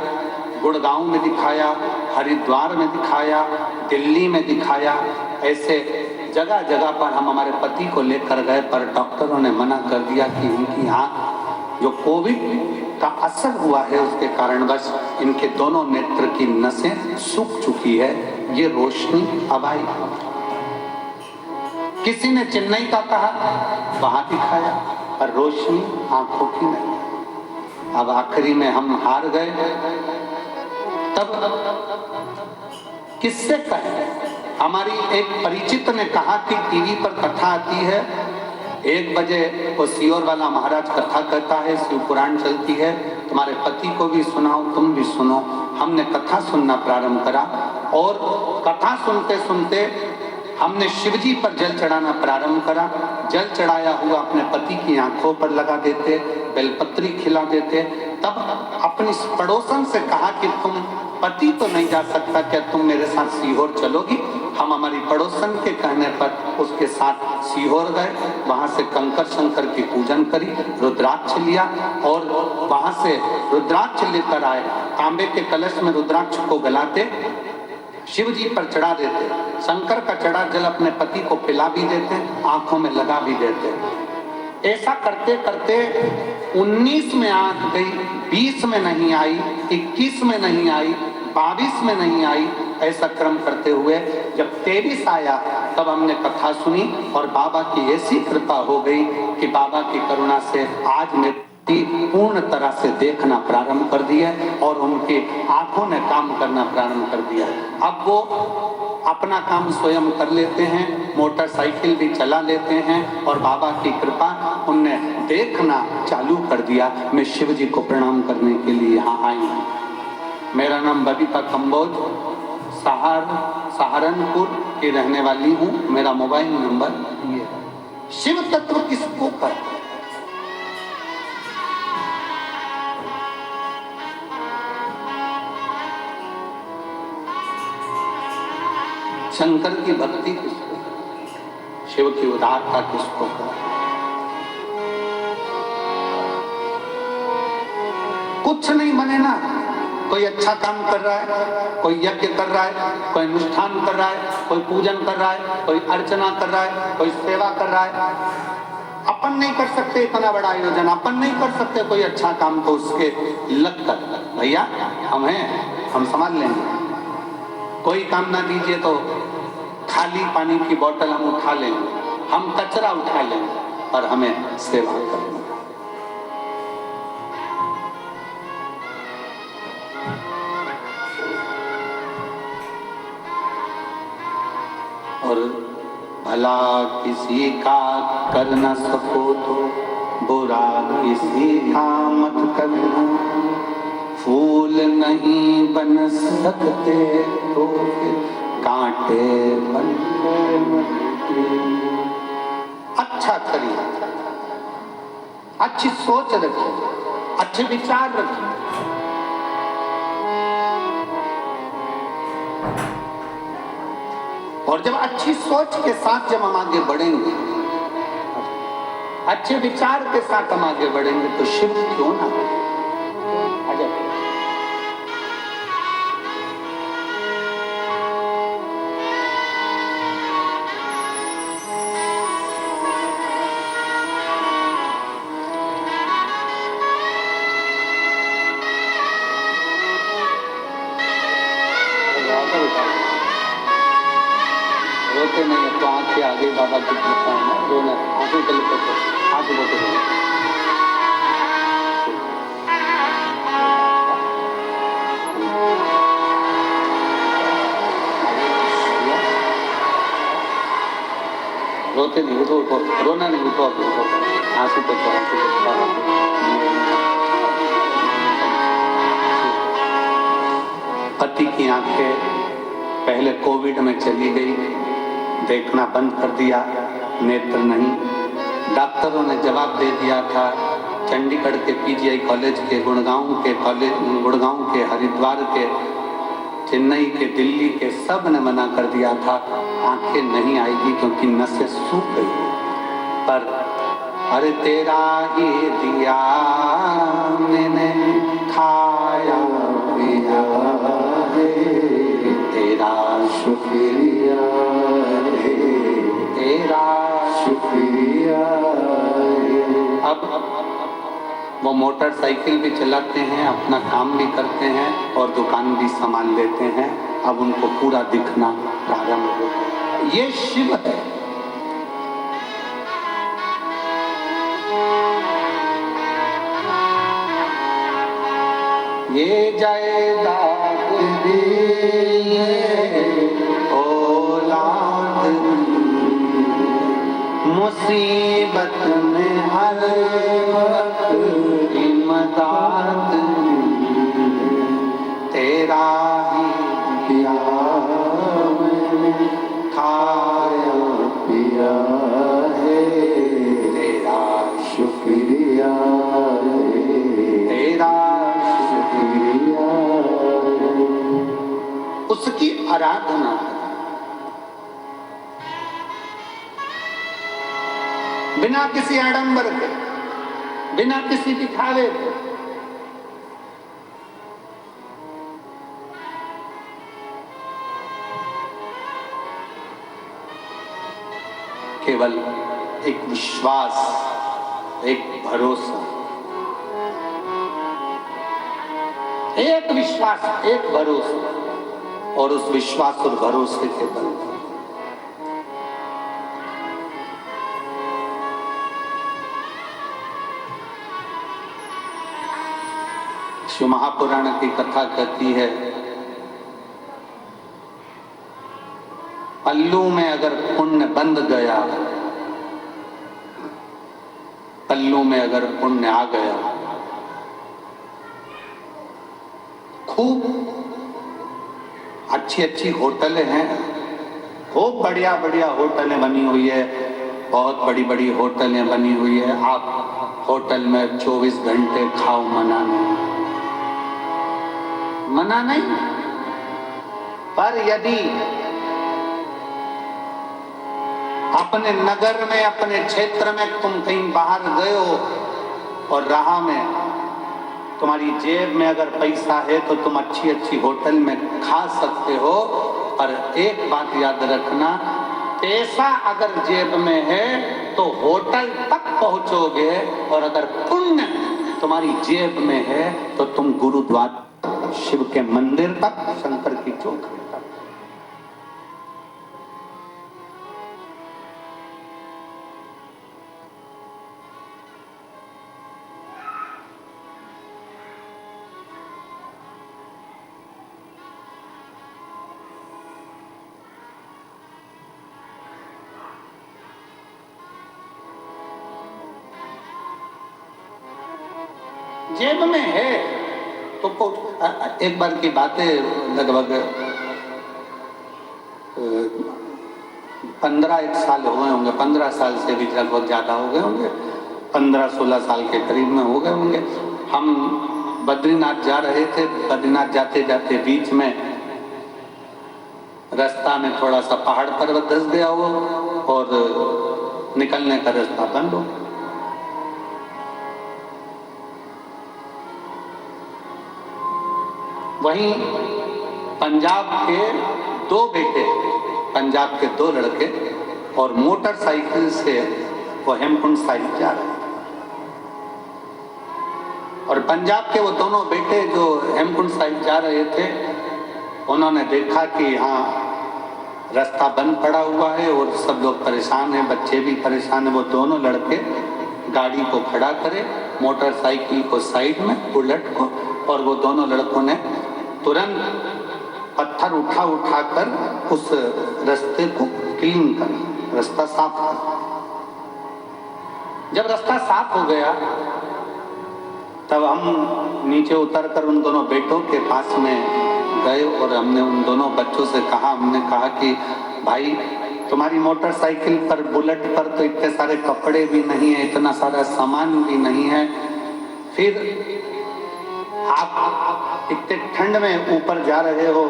गुड़गांव में दिखाया, हरिद्वार में दिखाया, दिल्ली में दिखाया। ऐसे जगह जगह पर हम हमारे पति को लेकर गए, पर डॉक्टरों ने मना कर दिया कि इनकी आंख जो कोविड का असर हुआ है उसके कारण बस इनके दोनों नेत्र की नसें सूख चुकी है, ये रोशनी अब आई। किसी ने चेन्नई का कहा, वहां दिखाया, पर रोशनी आंखों की नहीं। अब आखिरी में हम हार गए। तब किससे कहें? हमारी एक परिचित ने कहा कि टीवी पर कथा आती है, 1 बजे वो सियोर वाला महाराज कथा कहता है, शिव पुराण चलती है, तुम्हारे पति को भी सुनाओ, तुम भी सुनो। हमने कथा सुनना प्रारंभ करा और कथा सुनते सुनते हमने शिव जी पर जल चढ़ाना प्रारंभ करा। जल चढ़ाया हुआ अपने पति की आंखों पर लगा देते, बेलपत्री खिला देते। तब अपनी पड़ोसन से कहा कि तुम, पति तो नहीं जा सकता, क्या तुम मेरे साथ सीहोर चलोगी? हम हमारी पड़ोसन के कहने पर उसके साथ सीहोर गए। वहां से कंकर शंकर की पूजन करी, रुद्राक्ष लिया और वहां से रुद्राक्ष लेकर आए। तांबे के कलश में रुद्राक्ष को गलाते, शिव जी पर चढ़ा देते, शंकर का चढ़ा जल अपने पति को पिला भी देते, आंखों में लगा भी देते। ऐसा करते करते 19 में आंख गई, 20 में नहीं आई, 21 में नहीं आई, 22 में नहीं आई। ऐसा क्रम करते हुए जब 23 आया तब हमने कथा सुनी और बाबा की ऐसी कृपा हो गई कि बाबा की करुणा से आज मैं पूर्ण तरह से देखना प्रारंभ कर दिया और उनकी आंखों ने काम करना प्रारंभ कर दिया। अब वो अपना काम स्वयं कर लेते हैं, मोटरसाइकिल भी चला लेते हैं और बाबा की कृपा उनने देखना चालू कर दिया। मैं शिव जी को प्रणाम करने के लिए यहाँ आई हूँ। मेरा नाम बबीता काम्बोज, सहारनपुर की रहने वाली हूँ। मेरा मोबाइल नंबर ये है। शिव तत्व किसको कहते? शंकर की भक्ति किसको? शिव की उदारता किसको कहते? कुछ नहीं बने ना। कोई अच्छा काम कर रहा है, कोई यज्ञ कर रहा है, कोई अनुष्ठान कर रहा है, कोई पूजन कर रहा है, कोई अर्चना कर रहा है, कोई सेवा कर रहा है। अपन नहीं कर सकते इतना बड़ा आयोजन, अपन नहीं कर सकते कोई अच्छा काम, तो उसके लग कर भैया हम हैं, हम संभाल लेंगे। कोई काम ना दीजिए तो खाली पानी की बोतल हम उठा लेंगे, हम कचरा उठा लेंगे और हमें सेवा करना। और भला किसी का कर न सको तो बुरा किसी का मत करना, फूल नहीं बन सकते तो फिर कांटे बन गए मत। अच्छा करिए, अच्छी सोच रखिए, अच्छे विचार रखिए। और जब अच्छी सोच के साथ जब हम आगे बढ़ेंगे, अच्छे विचार के साथ हम आगे बढ़ेंगे, तो शिव क्यों ना आ जाए। रोते नहीं है तो आंख के आगे बाबा की कृपा है, रोना आंखों के लिए आंखों को रोते नहीं, उठो उठो, रोना नहीं, उठो उठो, आंसू को पति की आंखें पहले कोविड में चली गई, देखना बंद कर दिया, नेत्र नहीं। डॉक्टरों ने जवाब दे दिया था, चंडीगढ़ के पीजीआई कॉलेज के, गुड़गांव के, हरिद्वार के, चेन्नई के, दिल्ली के, सब ने मना कर दिया था, आंखें नहीं आएगी क्योंकि नसें सूख गई। पर अरे तेरा ही दिया मैंने खाया पिया है, तेरा शुक्रिया है, तेरा शुक्रिया है। अब वो मोटरसाइकिल भी चलाते हैं, अपना काम भी करते हैं और दुकान भी संभाल लेते हैं। अब उनको पूरा दिखना प्रारंभ हो, ये शिव है। ये जायदाद दिए औलाद, मुसीबत में हर वक्त इमदाद, तेरा ही दिया मैंने खाया पिया है, तेरा शुक्रिया है, तेरा शुक्रिया है। उसकी आराधना है, बिना किसी आडंबर के, बिना किसी दिखावे के। केवल एक विश्वास, एक भरोसा, एक विश्वास, एक भरोसा, और उस विश्वास और भरोसे के बल शिव महापुराण की कथा कहती है, पल्लू में अगर पुण्य बंध गया, पल्लू में अगर पुण्य आ गया, खूब अच्छी अच्छी होटलें हैं, खूब बढ़िया बढ़िया होटलें बनी हुई है, बहुत बड़ी बड़ी होटलें बनी हुई है। आप होटल में 24 घंटे खाओ, मना नहीं, मना नहीं। पर यदि अपने नगर में, अपने क्षेत्र में तुम कहीं बाहर गए हो और राह में तुम्हारी जेब में अगर पैसा है तो तुम अच्छी अच्छी होटल में खा सकते हो, पर एक बात याद रखना, पैसा अगर जेब में है तो होटल तक पहुंचोगे, और अगर पुण्य तुम्हारी जेब में है तो तुम गुरुद्वारा, शिव के मंदिर तक, शंकर की चौखट तक। जेब में है तो एक बार की बात है, लगभग 15 साल हो गए होंगे, 15 साल से भी लगभग ज़्यादा हो गए होंगे, 15-16 साल के करीब में हो गए होंगे। हम बद्रीनाथ जा रहे थे। बद्रीनाथ जाते जाते बीच में रास्ता में थोड़ा सा पहाड़ पर्वत धंस गया हो और निकलने का रास्ता बंद हो। वहीं पंजाब के 2 बेटे, पंजाब के 2 लड़के और मोटरसाइकिल से वो हेमकुंड साहिब जा रहे थे। और पंजाब के वो दोनों बेटे जो हेमकुंड साहिब जा रहे थे, उन्होंने देखा कि यहाँ रास्ता बंद पड़ा हुआ है और सब लोग परेशान हैं, बच्चे भी परेशान हैं। वो दोनों लड़के गाड़ी को खड़ा करे, मोटरसाइकिल को साइड में, बुलेट को, और वो दोनों लड़कों ने तुरंत पत्थर उठा कर उस रास्ते को क्लीन कर, रास्ता साफ कर। जब रास्ता साफ हो गया तब हम नीचे उतरकर उन दोनों बेटों के पास में गए और हमने उन दोनों बच्चों से कहा, हमने कहा कि भाई तुम्हारी मोटरसाइकिल पर, बुलेट पर तो इतने सारे कपड़े भी नहीं है, इतना सारा सामान भी नहीं है, फिर आप इतने ठंड में ऊपर जा रहे हो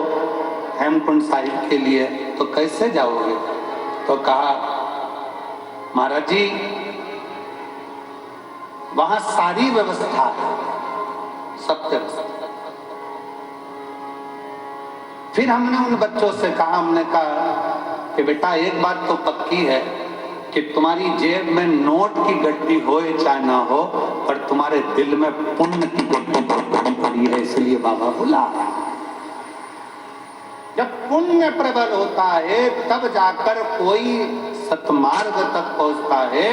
हेमकुंड साहिब के लिए, तो कैसे जाओगे? तो कहा महाराज जी वहां सारी व्यवस्था है, सब व्यवस्था। फिर हमने उन बच्चों से कहा, हमने कहा कि बेटा एक बात तो पक्की है कि तुम्हारी जेब में नोट की गड्डी हो चाहे ना हो, पर तुम्हारे दिल में पुण्य की गड्डी भरी पड़ी है, इसलिए बाबा बुला। जब पुण्य प्रबल होता है तब जाकर कोई सत्मार्ग तक पहुंचता है,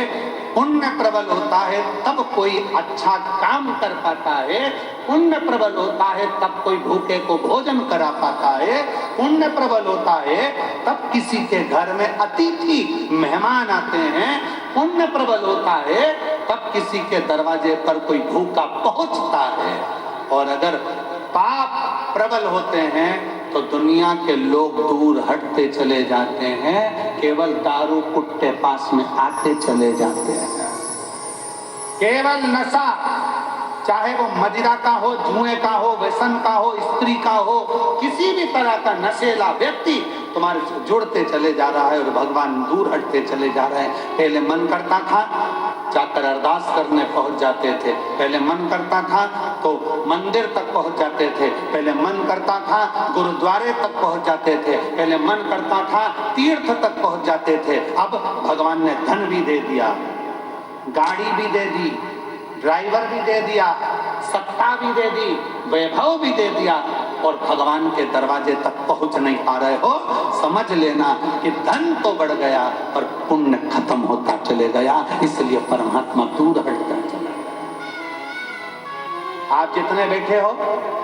पुण्य प्रबल होता है तब कोई अच्छा काम कर पाता है, पुण्य प्रबल होता है तब कोई भूखे को भोजन करा पाता है, पुण्य प्रबल होता है तब किसी के घर में अतिथि मेहमान आते हैं, पुण्य प्रबल होता है तब किसी के दरवाजे पर कोई भूखा पहुंचता है। और अगर पाप प्रबल होते हैं तो दुनिया के लोग दूर हटते चले जाते हैं, केवल दारू कुट्टे पास में आते चले जाते हैं। केवल नशा, चाहे वो मदिरा का हो, जुए का हो, व्यसन का हो, स्त्री का हो, किसी भी तरह का नशेला व्यक्ति तुम्हारे से जुड़ते चले जा रहा है और भगवान दूर हटते चले जा रहे हैं। पहले मन करता था जाकर अरदास करने पहुंच जाते थे, पहले मन करता था तो मंदिर तक पहुंच जाते थे, पहले मन करता था गुरुद्वारे तक पहुंच जाते थे, पहले मन करता था तीर्थ तक पहुंच जाते थे। अब भगवान ने धन भी दे दिया, गाड़ी भी दे दी, ड्राइवर भी दे दिया, सत्ता भी दे दी, वैभव भी दे दिया, और भगवान के दरवाजे तक पहुंच नहीं पा रहे हो। समझ लेना कि धन तो बढ़ गया पर पुण्य खत्म होता चले गया, इसलिए परमात्मा दूर हटता चला। आप जितने बैठे हो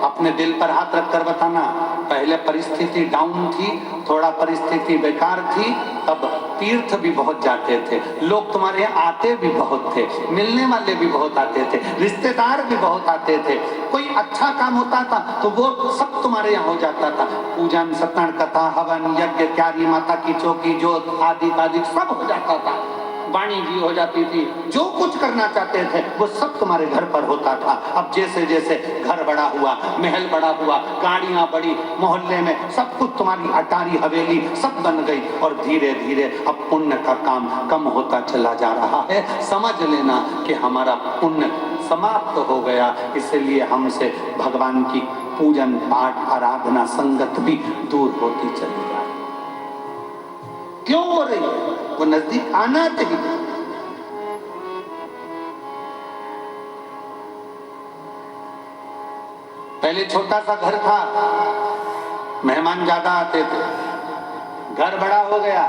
अपने दिल पर हाथ रखकर बताना, पहले परिस्थिति डाउन थी, थोड़ा परिस्थिति बेकार थी, तब तीर्थ भी बहुत जाते थे, लोग तुम्हारे यहाँ आते भी बहुत थे, मिलने वाले भी बहुत आते थे, रिश्तेदार भी बहुत आते थे, कोई अच्छा काम होता था तो वो सब तुम्हारे यहाँ हो जाता था, पूजन, सत्संग, कथा, हवन, यज्ञ, क्यारी, माता की चौकी, जोत आदि आदि सब हो जाता था, वाणी जी हो जाती थी, जो कुछ करना चाहते थे वो सब तुम्हारे घर पर होता था। अब जैसे जैसे घर बड़ा हुआ, महल बड़ा हुआ, गाड़ियां बढ़ी, मोहल्ले में सब कुछ तुम्हारी अटारी हवेली सब बन गई, और धीरे धीरे अब पुण्य का काम कम होता चला जा रहा है। समझ लेना कि हमारा पुण्य समाप्त हो गया, इसलिए हमसे भगवान की पूजन, पाठ, आराधना, संगत भी दूर होती चली जा रही। क्यों हो रही है? वो नजदीक आना चाहिए। पहले छोटा सा घर था, मेहमान ज्यादा आते थे, घर बड़ा हो गया,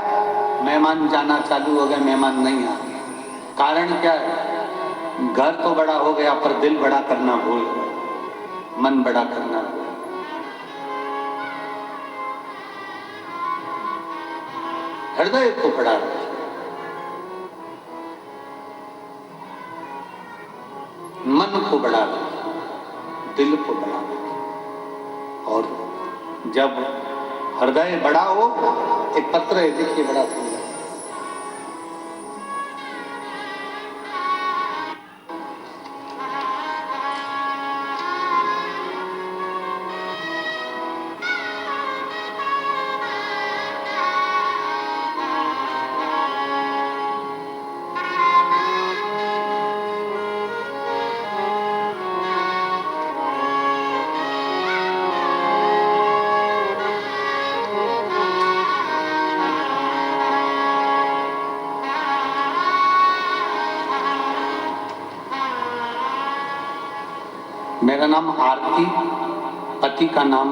मेहमान जाना चालू हो गए, मेहमान नहीं आते। कारण क्या है? घर तो बड़ा हो गया पर दिल बड़ा करना भूल गए, मन बड़ा करना भूल। हृदय को बड़ा रहे, मन को बड़ा रहे। दिल को बड़ा रखे। और जब हृदय बड़ा हो, एक पत्र है, देखिए बड़ा सुंदर। मेरा नाम आरती, पति का नाम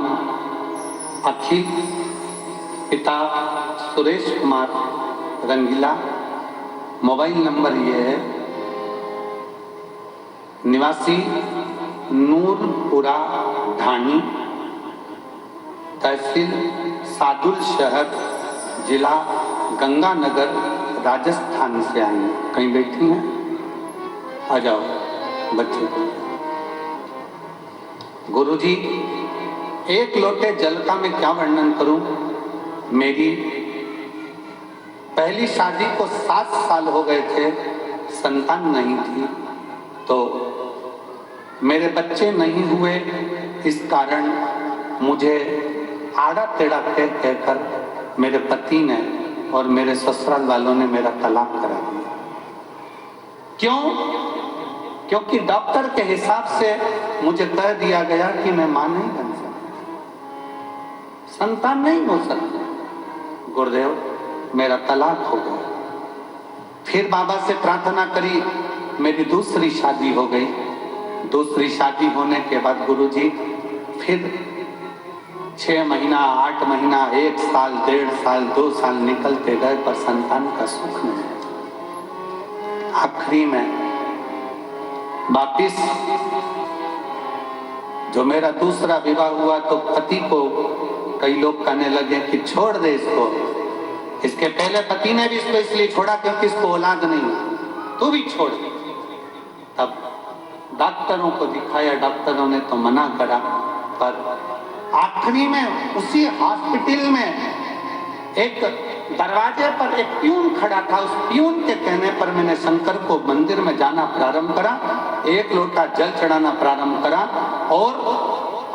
अखिल, पिता सुरेश कुमार रंगीला। मोबाइल नंबर ये है, निवासी नूरपुरा ढाणी, तहसील सादुल शहर, जिला गंगानगर, राजस्थान से आई। कहीं बैठी हैं? आ जाओ बच्चे। गुरुजी, एक लोटे जल का मैं क्या वर्णन करूं। मेरी पहली शादी को 7 साल हो गए थे, संतान नहीं थी, तो मेरे बच्चे नहीं हुए। इस कारण मुझे आड़ा टेढ़ा कहकर मेरे पति ने और मेरे ससुराल वालों ने मेरा तलाक करा दिया। क्यों? क्योंकि डॉक्टर के हिसाब से मुझे कह दिया गया कि मैं मां नहीं बन सकती, संतान नहीं हो सकती। गुरुदेव, मेरा तलाक हो गया। फिर बाबा से प्रार्थना करी, मेरी दूसरी शादी हो गई। दूसरी शादी होने के बाद गुरुजी फिर 6 महीना, 8 महीना, 1 साल, 1.5 साल, 2 साल निकलते गए, पर संतान का सुख नहीं। आखिरी में वापिस जो मेरा दूसरा विवाह हुआ, तो पति को कई लोग कहने लगे कि छोड़ दे इसको। इसके पहले पति ने भी इसको इसलिए छोड़ा क्योंकि इसको औलाद नहीं, तू भी छोड़। तब डॉक्टरों को दिखाया, डॉक्टरों ने तो मना करा, पर आखिरी में उसी हॉस्पिटल में एक दरवाजे पर एक प्यून खड़ा था। उस प्यून के कहने पर मैंने शंकर को मंदिर में जाना प्रारंभ करा, 1 लोटा जल चढ़ाना प्रारंभ करा, और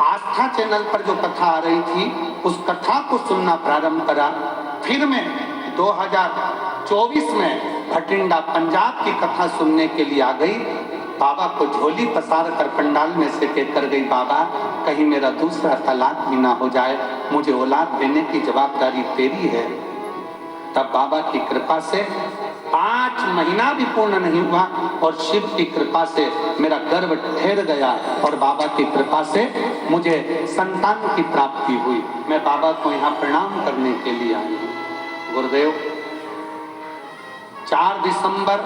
आस्था चैनल पर जो कथा आ रही थी उस कथा को सुनना प्रारंभ करा। फिर मैं 2024 में भटिंडा पंजाब की कथा सुनने के लिए आ गई। बाबा को झोली पसार कर पंडाल में से कहकर गई, बाबा कहीं मेरा दूसरा तलाक भी ना हो जाए, मुझे औलाद देने की जवाबदारी तेरी है। तब बाबा की कृपा से 5 महीना भी पूर्ण नहीं हुआ और शिव की कृपा से मेरा गर्भ ठहर गया और बाबा की कृपा से मुझे संतान की प्राप्ति हुई। मैं बाबा को यहाँ प्रणाम करने के लिए आई हूँ। गुरुदेव, 4 दिसंबर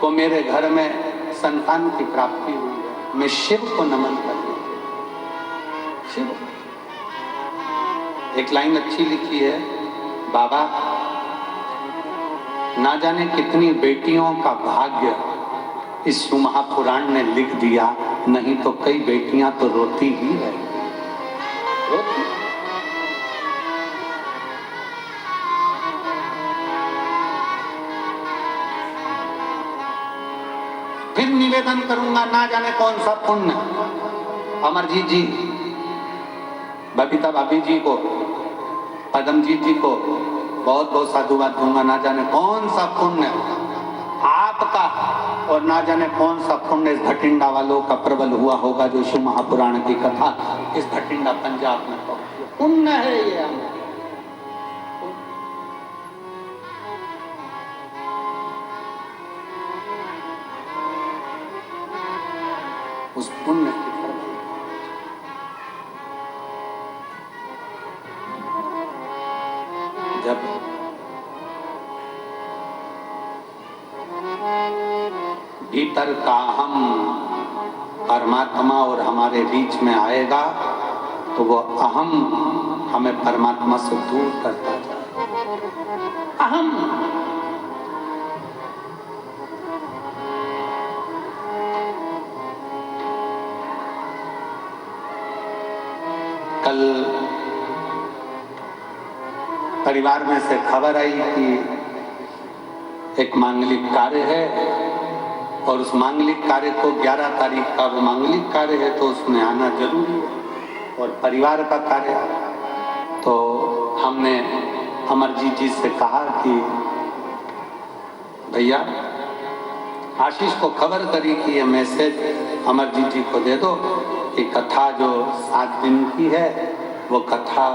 को मेरे घर में संतान की प्राप्ति हुई है। मैं शिव को नमन करता हूँ। शिव, एक लाइन अच्छी लिखी है, बाबा ना जाने कितनी बेटियों का भाग्य इस शिव महापुराण ने लिख दिया, नहीं तो कई बेटियां तो रोती ही रह रोती। फिर निवेदन करूंगा, ना जाने कौन सा पुण्य अमरजीत जी, बबीता भाभी जी को, पदमजीत जी को बहुत बहुत साधुवाद दूंगा। ना जाने कौन सा पुण्य आपका और ना जाने कौन सा पुण्य इस भटिंडा वालों का प्रबल हुआ होगा जो शिव महापुराण की कथा इस भटिंडा पंजाब में पहुंची। पुण्य है ये। उस पुण्य की जब भीतर का हम परमात्मा और हमारे बीच में आएगा तो वो अहम हमें परमात्मा से दूर करता जाए। अहम कल परिवार में से खबर आई कि एक मांगलिक कार्य है और उस मांगलिक कार्य को 11 तारीख का वो मांगलिक कार्य है, तो उसमें आना जरूरी है और परिवार का कार्य। तो हमने अमरजीत जी से कहा कि भैया आशीष को खबर करी कि ये मैसेज अमरजीत जी को दे दो कि कथा जो 7 दिन की है वो कथा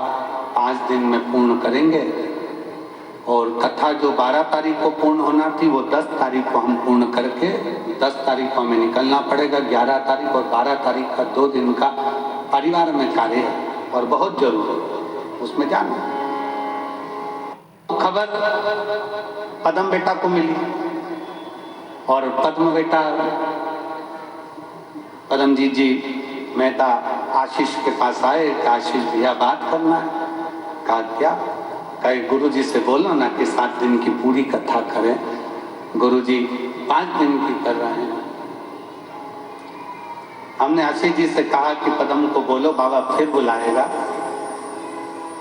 5 दिन में पूर्ण करेंगे और कथा जो 12 तारीख को पूर्ण होना थी वो 10 तारीख को हम पूर्ण करके 10 तारीख को हमें निकलना पड़ेगा। 11 तारीख और 12 तारीख का 2 दिन का परिवार में कार्य है और बहुत जरूरी है, उसमें जाना। खबर पदम बेटा को मिली और पद्म बेटा पदमजीत जी मेहता आशीष के पास आए कि आशीष भैया बात करना है। कहा क्या? कहे गुरु जी से बोलो ना कि 7 दिन की पूरी कथा करें। गुरु जी 5 दिन की कर रहे हैं। हमने आशीष जी से कहा कि पदम को बोलो बाबा फिर बुलाएगा।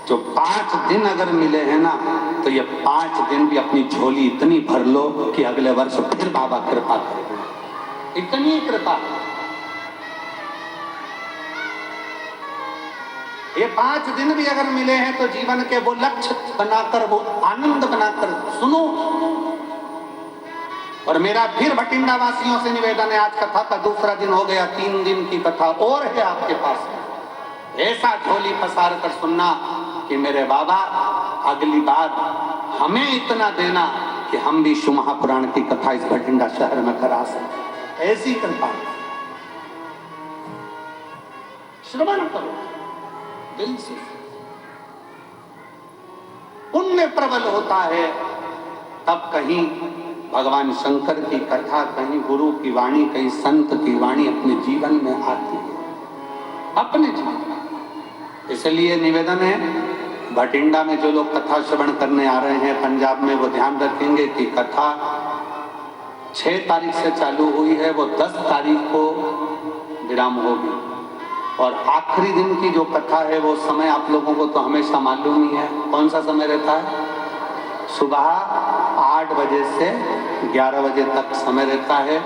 जो 5 दिन अगर मिले हैं ना तो ये 5 दिन भी अपनी झोली इतनी भर लो कि अगले वर्ष फिर बाबा कृपा करेंगे। इतनी कृपा। ये 5 दिन भी अगर मिले हैं तो जीवन के वो लक्ष्य बनाकर, वो आनंद बनाकर सुनो। और मेरा फिर भटिंडा वासियों से निवेदन है, आज कथा का दूसरा दिन हो गया, 3 दिन की कथा और है आपके पास। ऐसा झोली पसार कर सुनना कि मेरे बाबा अगली बार हमें इतना देना कि हम भी शिव महापुराण की कथा इस भटिंडा शहर में करा सकें। ऐसी कृपा श्रवण करो दिल से। पुण्य प्रबल होता है तब कहीं भगवान शंकर की कथा, कहीं गुरु की वाणी, कहीं संत की वाणी अपने जीवन में आती है, अपने जीवन। इसलिए निवेदन है भटिंडा में जो लोग कथा श्रवण करने आ रहे हैं पंजाब में, वो ध्यान रखेंगे कि कथा 6 तारीख से चालू हुई है, वो 10 तारीख को विराम होगी। और आखिरी दिन की जो कथा है वो समय आप लोगों को तो हमेशा मालूम ही है। कौन सा समय रहता है? सुबह 8 बजे से 11 बजे तक समय रहता है।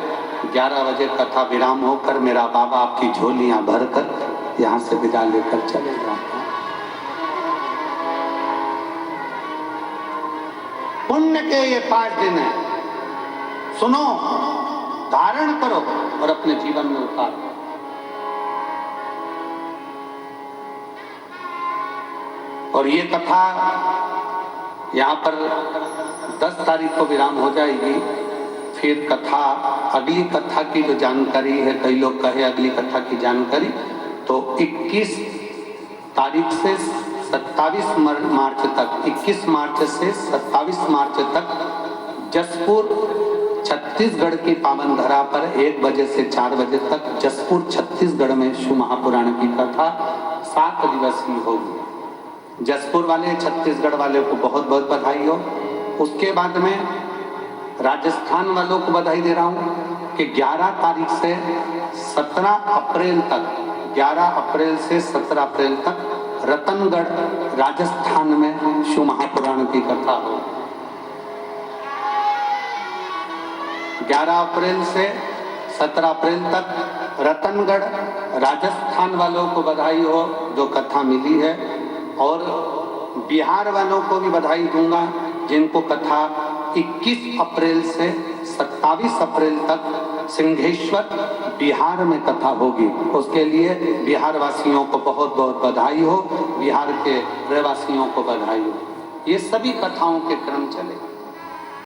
11 बजे कथा विराम होकर मेरा बाबा आपकी झोलियां भरकर यहाँ से विदा लेकर चले जाते हैं। पुण्य के ये 5 दिन है, सुनो, धारण करो और अपने जीवन में उतारो। और ये कथा यहाँ पर 10 तारीख को विराम हो जाएगी। फिर कथा, अगली कथा की जो जानकारी है, कई लोग कहे अगली कथा की जानकारी, तो 21 तारीख से 27 मार्च तक, 21 मार्च से 27 मार्च तक जसपुर छत्तीसगढ़ की पावन धरा पर 1 बजे से 4 बजे तक जसपुर छत्तीसगढ़ में शिव महापुराण की कथा 7 दिवसीय होगी। जसपुर वाले, छत्तीसगढ़ वाले को बहुत बहुत बधाई हो। उसके बाद में राजस्थान वालों को बधाई दे रहा हूँ कि 11 तारीख से 17 अप्रैल तक, 11 अप्रैल से 17 अप्रैल तक रतनगढ़ राजस्थान में शिव महापुराण की कथा हो। 11 अप्रैल से 17 अप्रैल तक रतनगढ़ राजस्थान वालों को बधाई हो जो कथा मिली है। और बिहार वालों को भी बधाई दूंगा जिनको कथा 21 अप्रैल से 27 अप्रैल तक सिंहेश्वर बिहार में कथा होगी। उसके लिए बिहार वासियों को बहुत बहुत बधाई हो, बिहार के रहवासियों को बधाई हो। ये सभी कथाओं के क्रम चले।